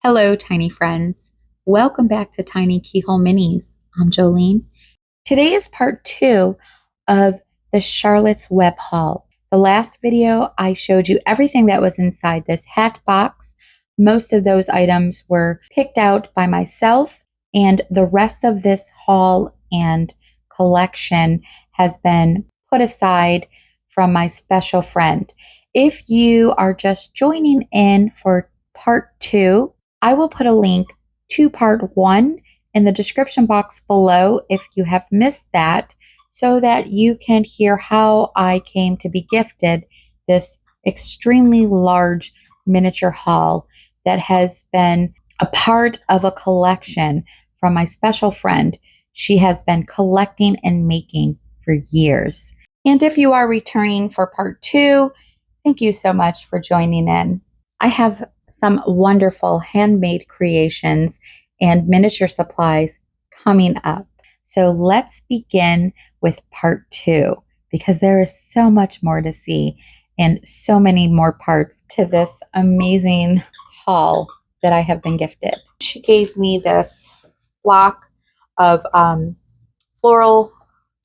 Hello, tiny friends. Welcome back to Tiny Keyhole Minis. I'm Jolene. Today is part 2 of the Charlotte's Web haul. The last video, I showed you everything that was inside this hat box. Most of those items were picked out by myself, and the rest of this haul and collection has been put aside from my special friend. If you are just joining in for part 2, I will put a link to part 1 in the description box below if you have missed that, so that you can hear how I came to be gifted this extremely large miniature haul that has been a part of a collection from my special friend. She has been collecting and making for years. And if you are returning for part 2, thank you so much for joining in. I have some wonderful handmade creations and miniature supplies coming up. So let's begin with part 2, because there is so much more to see and so many more parts to this amazing haul that I have been gifted. She gave me this block of floral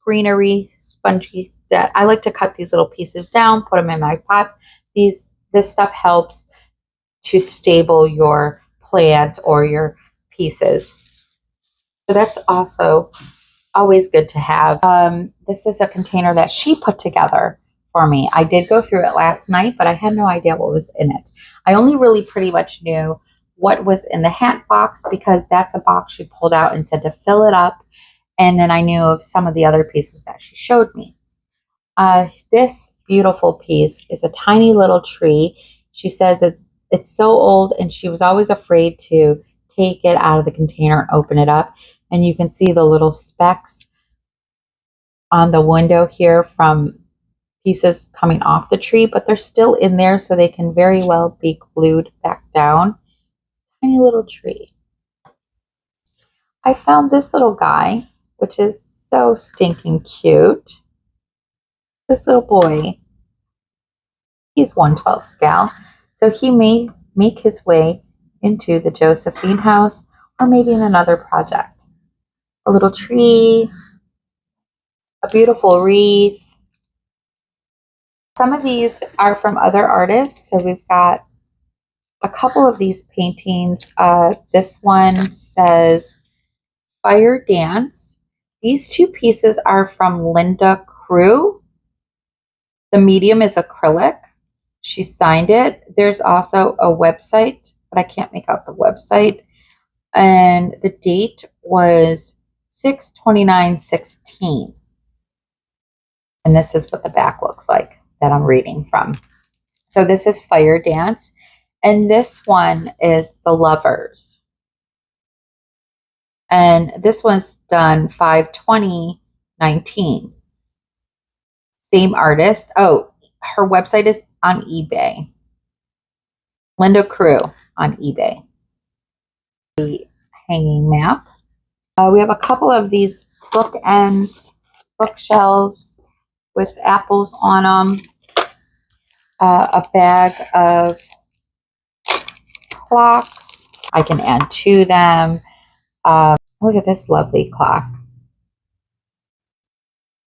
greenery spongy that I like to cut these little pieces down, put them in my pots. This stuff helps to stable your plants or your pieces. So that's also always good to have. This is a container that she put together for me. I did go through it last night, but I had no idea what was in it. I only really pretty much knew what was in the hat box, because that's a box she pulled out and said to fill it up. And then I knew of some of the other pieces that she showed me. This beautiful piece is a tiny little tree. She says it's so old, and she was always afraid to take it out of the container and open it up. And you can see the little specks on the window here from pieces coming off the tree, but they're still in there, so they can very well be glued back down. Tiny little tree. I found this little guy, which is so stinking cute. This little boy, he's 1/12 scale. So he may make his way into the Josephine house, or maybe in another project. A little tree, a beautiful wreath. Some of these are from other artists. So we've got a couple of these paintings. This one says Fire Dance. These two pieces are from Linda Crew. The medium is acrylic. She signed it. There's also a website, but I can't make out the website. And the date was 6/29/16. And this is what the back looks like that I'm reading from. So this is Fire Dance. And this one is The Lovers. And this one's done 5/20/19. Same artist. Oh, her website is on eBay. Linda Crew on eBay. The hanging map. We have a couple of these bookends, bookshelves with apples on them. A bag of clocks. I can add to them. Look at this lovely clock.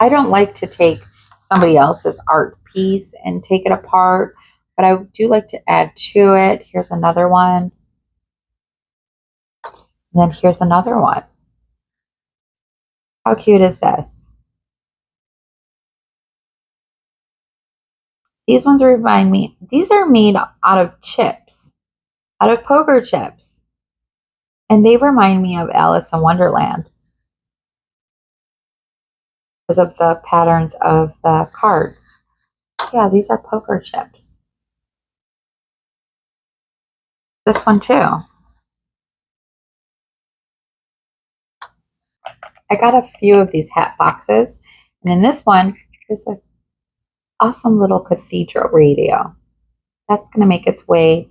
I don't like to take somebody else's art piece and take it apart, but I do like to add to it. Here's another one. And then here's another one. How cute is this? These ones remind me, these are made out of chips, out of poker chips. And they remind me of Alice in Wonderland because of the patterns of the cards. Yeah, these are poker chips. This one too. I got a few of these hat boxes, and in this one is an awesome little cathedral radio. That's going to make its way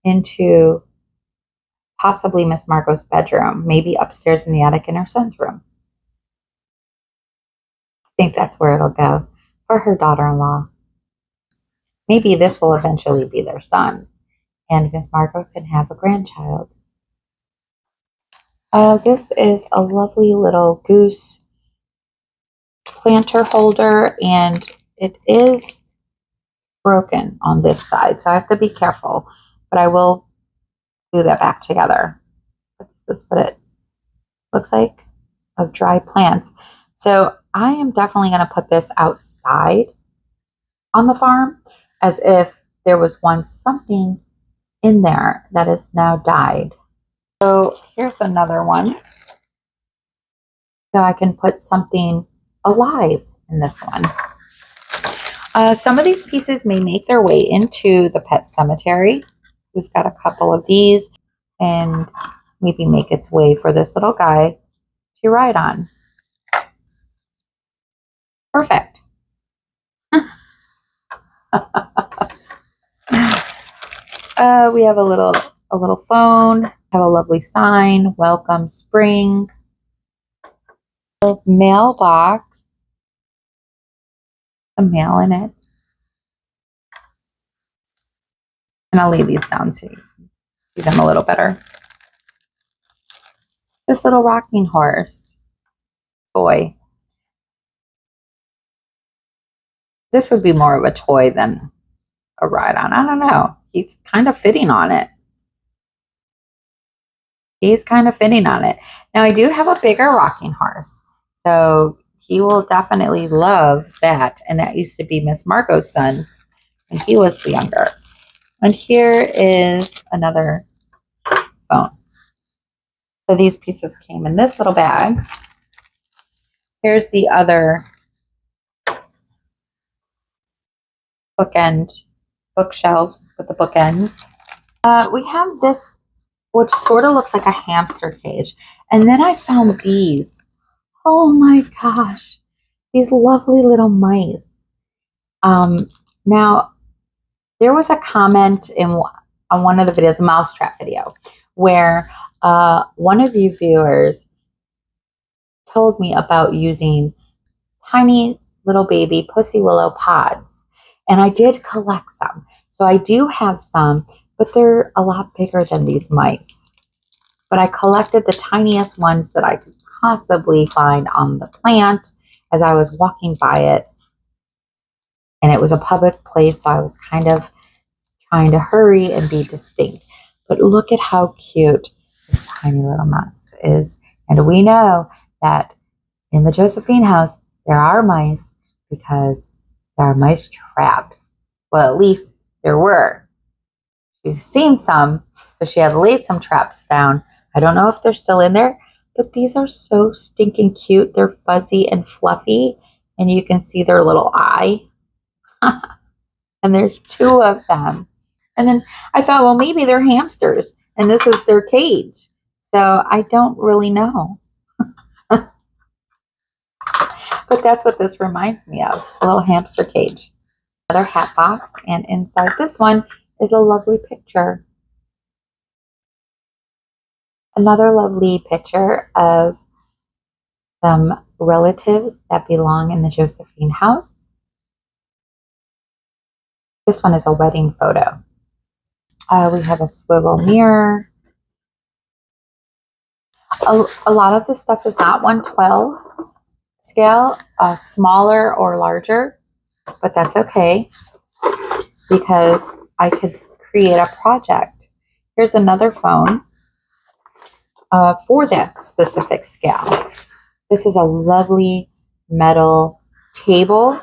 into possibly Miss Margot's bedroom, maybe upstairs in the attic in her son's room. I think that's where it'll go for her daughter-in-law. Maybe this will eventually be their son, and Miss Margot can have a grandchild. This is a lovely little goose planter holder, and it is broken on this side, so I have to be careful, but I will glue that back together. This is what it looks like of dry plants. So I am definitely going to put this outside on the farm as if there was once something in there that is now died. So here's another one. So I can put something alive in this one. Some of these pieces may make their way into the pet cemetery. We've got a couple of these, and maybe make its way for this little guy to ride on. Perfect. We have a little phone. Have a lovely sign. Welcome spring. A mailbox. A mail in it. And I'll lay these down so you can see them a little better. This little rocking horse toy. This would be more of a toy than a ride on. I don't know. He's kind of fitting on it. He's kind of fitting on it. Now, I do have a bigger rocking horse, so he will definitely love that. And that used to be Miss Margot's son, and he was the younger. And here is another phone. So these pieces came in this little bag. Here's the other bookend bookshelves with the bookends. We have this, which sort of looks like a hamster cage. And then I found these. Oh my gosh, these lovely little mice. Now, there was a comment on one of the videos, the mousetrap video, where one of you viewers told me about using tiny little baby pussy willow pods. And I did collect some. So I do have some, but they're a lot bigger than these mice. But I collected the tiniest ones that I could possibly find on the plant as I was walking by it. And it was a public place, so I was kind of trying to hurry and be distinct. But look at how cute this tiny little mouse is. And we know that in the Josephine house, there are mice because there are mice traps. Well, at least there were. She's seen some, so she had laid some traps down. I don't know if they're still in there, but these are so stinking cute. They're fuzzy and fluffy, and you can see their little eye. And there's 2 of them. And then I thought, well, maybe they're hamsters, and this is their cage. So I don't really know. But that's what this reminds me of, a little hamster cage. Another hat box, and inside this one is a lovely picture. Another lovely picture of some relatives that belong in the Josephine house. This one is a wedding photo. We have a swivel mirror. A lot of this stuff is not 1/12 scale, smaller or larger, but that's okay because I could create a project. Here's another phone for that specific scale. This is a lovely metal table,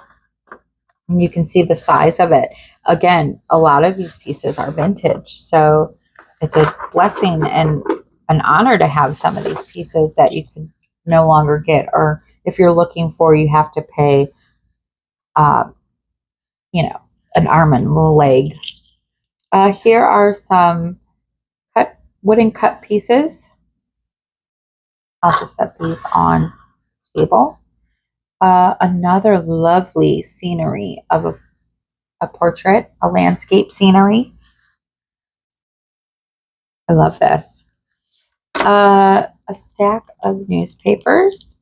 and you can see the size of it. Again, a lot of these pieces are vintage, so it's a blessing and an honor to have some of these pieces that you can no longer get, or if you're looking for, you have to pay, an arm and a leg. Here are some wooden cut pieces. I'll just set these on the table. Another lovely scenery of a portrait, a landscape scenery. I love this. A stack of newspapers.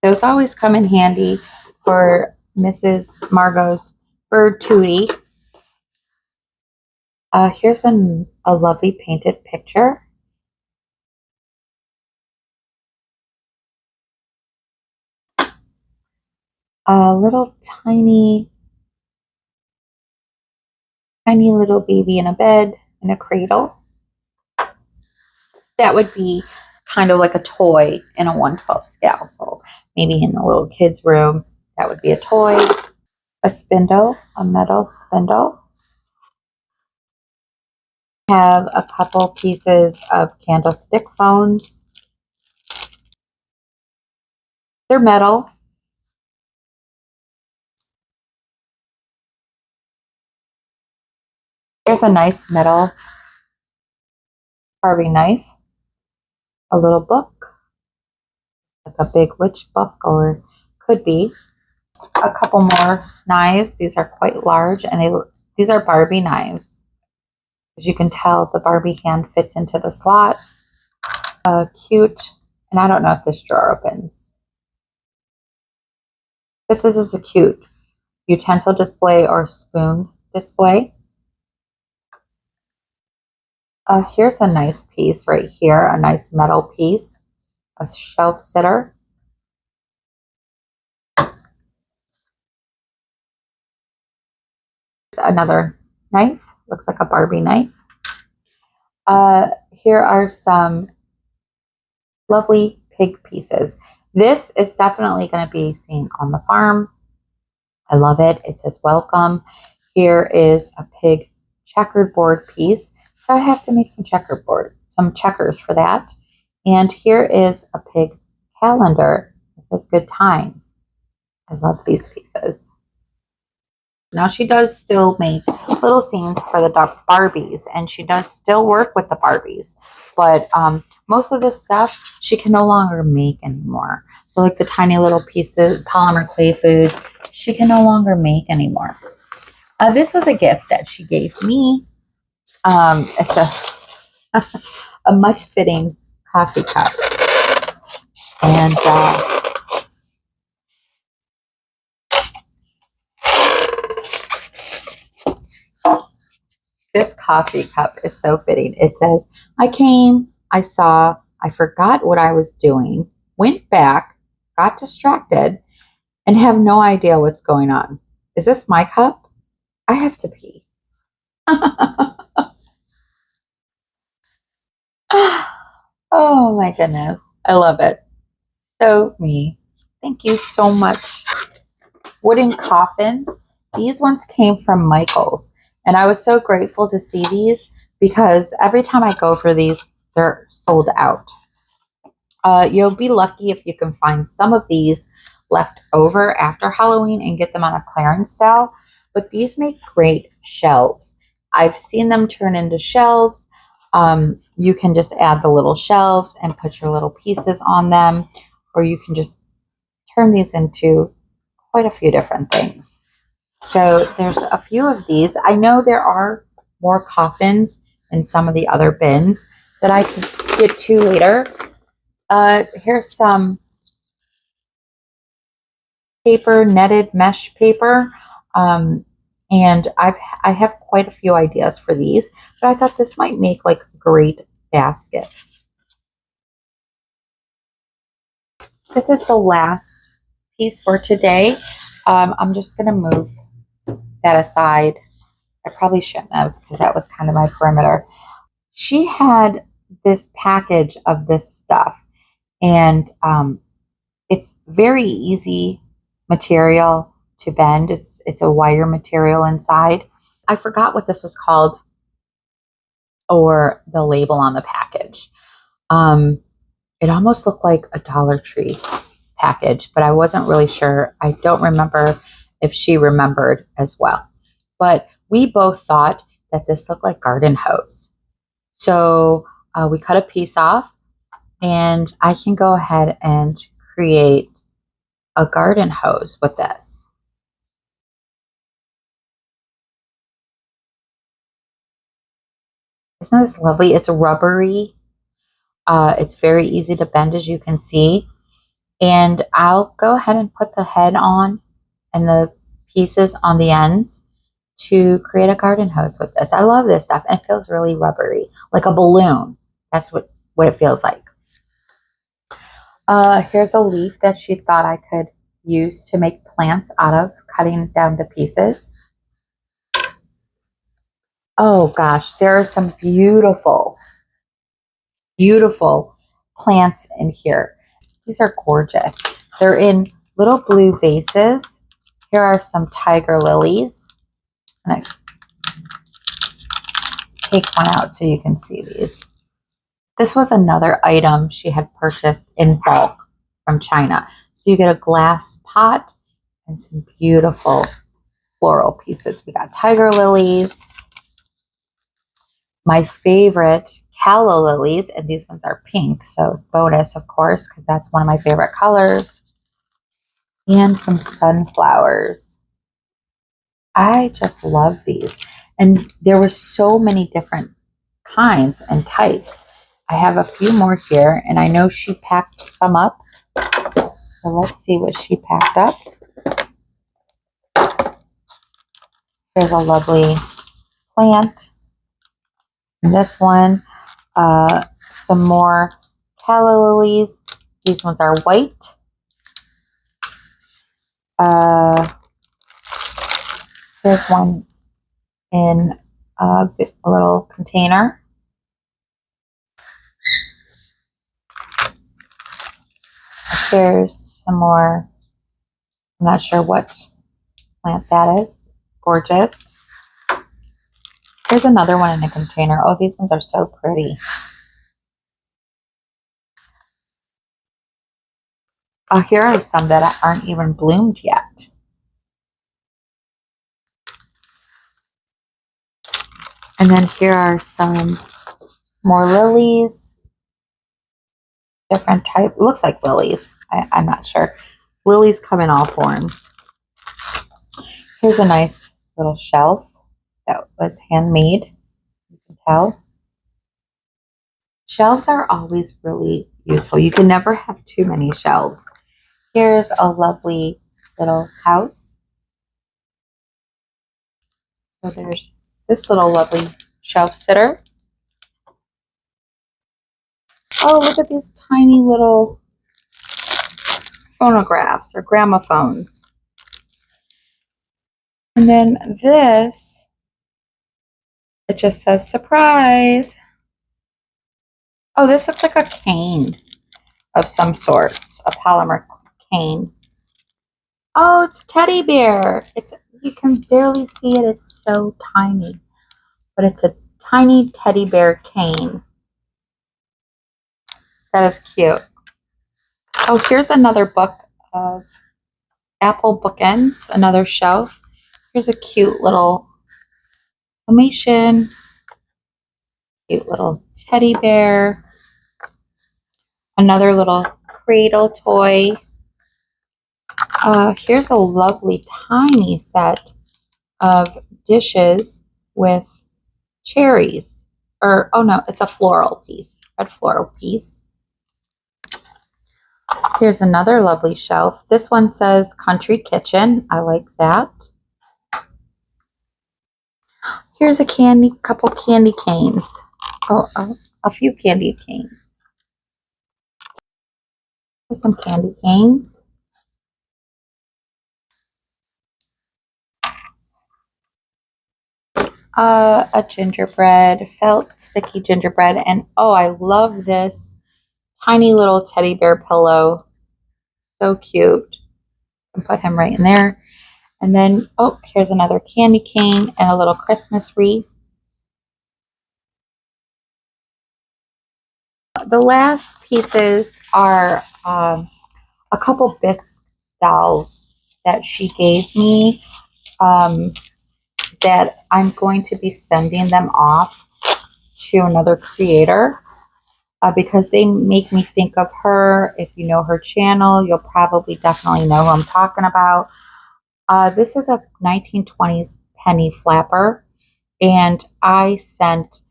Those always come in handy for Mrs. Margot's bird Tootie. Here's a lovely painted picture. a little tiny little baby in a bed, in a cradle. That would be kind of like a toy in a 1/12 scale. So maybe in the little kid's room, that would be a toy. A spindle, a metal spindle. Have a couple pieces of candlestick phones. They're metal. There's a nice metal carving knife. A little book, like a big witch book, or could be. A couple more knives. These are quite large, and these are Barbie knives. As you can tell, the Barbie hand fits into the slots. Cute, and I don't know if this drawer opens. But this is a cute utensil display or spoon display. Here's a nice piece right here, a nice metal piece, a shelf sitter. Another knife, looks like a Barbie knife. Here are some lovely pig pieces. This is definitely going to be seen on the farm. I love it. It says welcome. Here is a pig checkered board piece. So I have to make some some checkers for that. And here is a pig calendar. It says good times. I love these pieces. Now she does still make little scenes for the Barbies, and she does still work with the Barbies, but most of this stuff she can no longer make anymore. So like the tiny little pieces, polymer clay foods, she can no longer make anymore. This was a gift that she gave me. It's a much fitting coffee cup, and this coffee cup is so fitting. It says, I came, I saw, I forgot what I was doing, went back, got distracted, and have no idea what's going on. Is this my cup? I have to pee. Oh my goodness. I love it. So me. Thank you so much. Wooden coffins. These ones came from Michael's. And I was so grateful to see these because every time I go for these, they're sold out. You'll be lucky if you can find some of these left over after Halloween and get them on a clearance sale. But these make great shelves. I've seen them turn into shelves. You can just add the little shelves and put your little pieces on them, or you can just turn these into quite a few different things. So there's a few of these. I know there are more coffins in some of the other bins that I can get to later. Here's some paper, netted mesh paper. And I have quite a few ideas for these, but I thought this might make like great baskets. This is the last piece for today. I'm just going to move that aside. I probably shouldn't have because that was kind of my perimeter. She had this package of this stuff, and it's very easy material to bend. It's a wire material inside. I forgot what this was called or the label on the package. It almost looked like a Dollar Tree package, but I wasn't really sure. I don't remember if she remembered as well. But we both thought that this looked like garden hose. So we cut a piece off, and I can go ahead and create a garden hose with this. Isn't this lovely? It's rubbery. It's very easy to bend, as you can see. And I'll go ahead and put the head on and the pieces on the ends to create a garden hose with this. I love this stuff, and it feels really rubbery, like a balloon. That's what it feels like. Here's a leaf that she thought I could used to make plants out of, cutting down the pieces. Oh gosh, there are some beautiful, beautiful plants in here. These are gorgeous. They're in little blue vases. Here are some tiger lilies. And I take one out so you can see these. This was another item she had purchased in bulk from China. So you get a glass pot and some beautiful floral pieces. We got tiger lilies. My favorite calla lilies, and these ones are pink, so bonus, of course, because that's one of my favorite colors. And some sunflowers. I just love these. And there were so many different kinds and types. I have a few more here, and I know she packed some up. So let's see what she packed up. There's a lovely plant. And this one, some more calla lilies. These ones are white. There's one in a little container. There's some more. I'm not sure what plant that is. Gorgeous. There's another one in a container. Oh, these ones are so pretty. Oh, here are some that aren't even bloomed yet. And then here are some more lilies. Different type. Looks like lilies. I'm not sure. Lilies come in all forms. Here's a nice little shelf that was handmade. You can tell. Shelves are always really useful. You can never have too many shelves. Here's a lovely little house. So there's this little lovely shelf sitter. Oh, look at these tiny little phonographs or gramophones. And then this, it just says surprise. Oh, this looks like a cane of some sorts, a polymer cane. Oh, it's teddy bear. You can barely see it. It's so tiny. But it's a tiny teddy bear cane. That is cute. Oh, here's another book of apple bookends, another shelf. Here's a cute little animation. Cute little teddy bear. Another little cradle toy. Here's a lovely tiny set of dishes with cherries. Oh no, it's a floral piece. Red floral piece. Here's another lovely shelf. This one says Country Kitchen. I like that. Here's a couple candy canes. Oh, a few candy canes. Here's some candy canes. A gingerbread, felt sticky gingerbread, and oh, I love this tiny little teddy bear pillow. So cute. And put him right in there. And then, oh, here's another candy cane and a little Christmas wreath. The last pieces are a couple bisque dolls that she gave me that I'm going to be sending them off to another creator because they make me think of her. If you know her channel, you'll probably definitely know who I'm talking about. This is a 1920s penny flapper, and I sent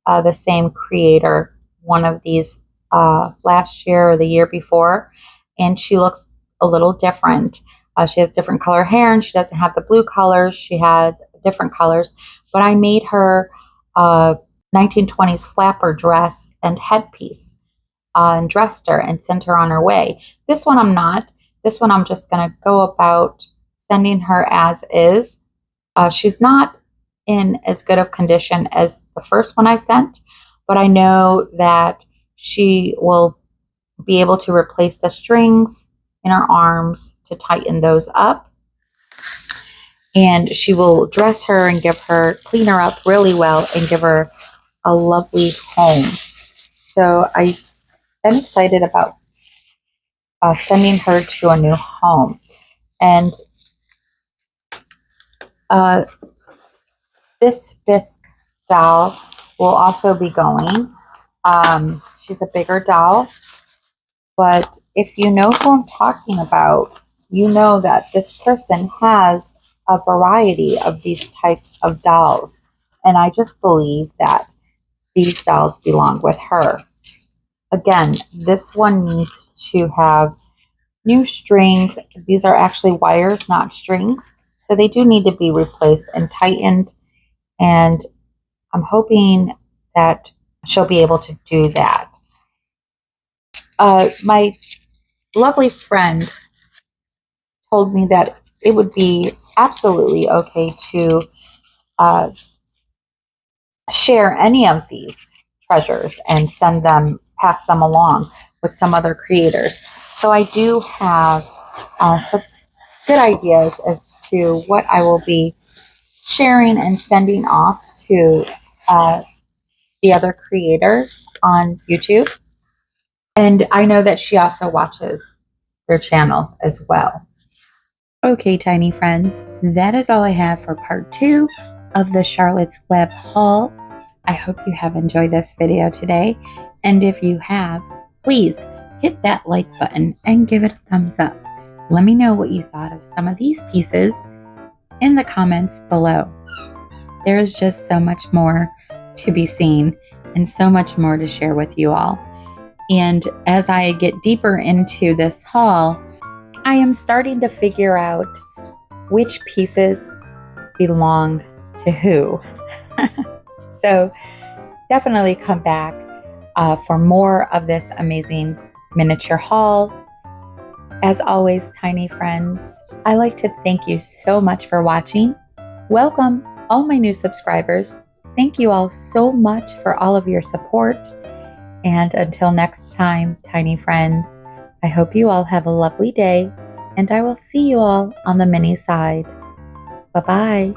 the same creator one of these last year or the year before, and she looks a little different. She has different color hair, and she doesn't have the blue colors. She had different colors, but I made her 1920s flapper dress and headpiece and dressed her and sent her on her way. This one I'm not This one I'm just going to go about sending her as is. She's not in as good of condition as the first one I sent, but I know that she will be able to replace the strings in her arms to tighten those up. And she will dress her and clean her up really well and give her a lovely home. So I am excited about sending her to a new home. And this bisque doll will also be going. She's a bigger doll, but if you know who I'm talking about, you know that this person has a variety of these types of dolls. And I just believe that these dolls belong with her. Again, this one needs to have new strings. These are actually wires, not strings. So they do need to be replaced and tightened. And I'm hoping that she'll be able to do that. My lovely friend told me that it would be absolutely okay to share any of these treasures and pass them along with some other creators. So I do have some good ideas as to what I will be sharing and sending off to the other creators on YouTube. And I know that she also watches their channels as well. Okay, tiny friends, that is all I have for part 2 of the Charlotte's Web haul. I hope you have enjoyed this video today. And if you have, please hit that like button and give it a thumbs up. Let me know what you thought of some of these pieces in the comments below. There is just so much more to be seen and so much more to share with you all. And as I get deeper into this haul, I am starting to figure out which pieces belong to who. So definitely come back for more of this amazing miniature haul. As always, tiny friends, I like to thank you so much for watching. Welcome all my new subscribers. Thank you all so much for all of your support. And until next time, tiny friends, I hope you all have a lovely day, and I will see you all on the mini side. Bye-bye.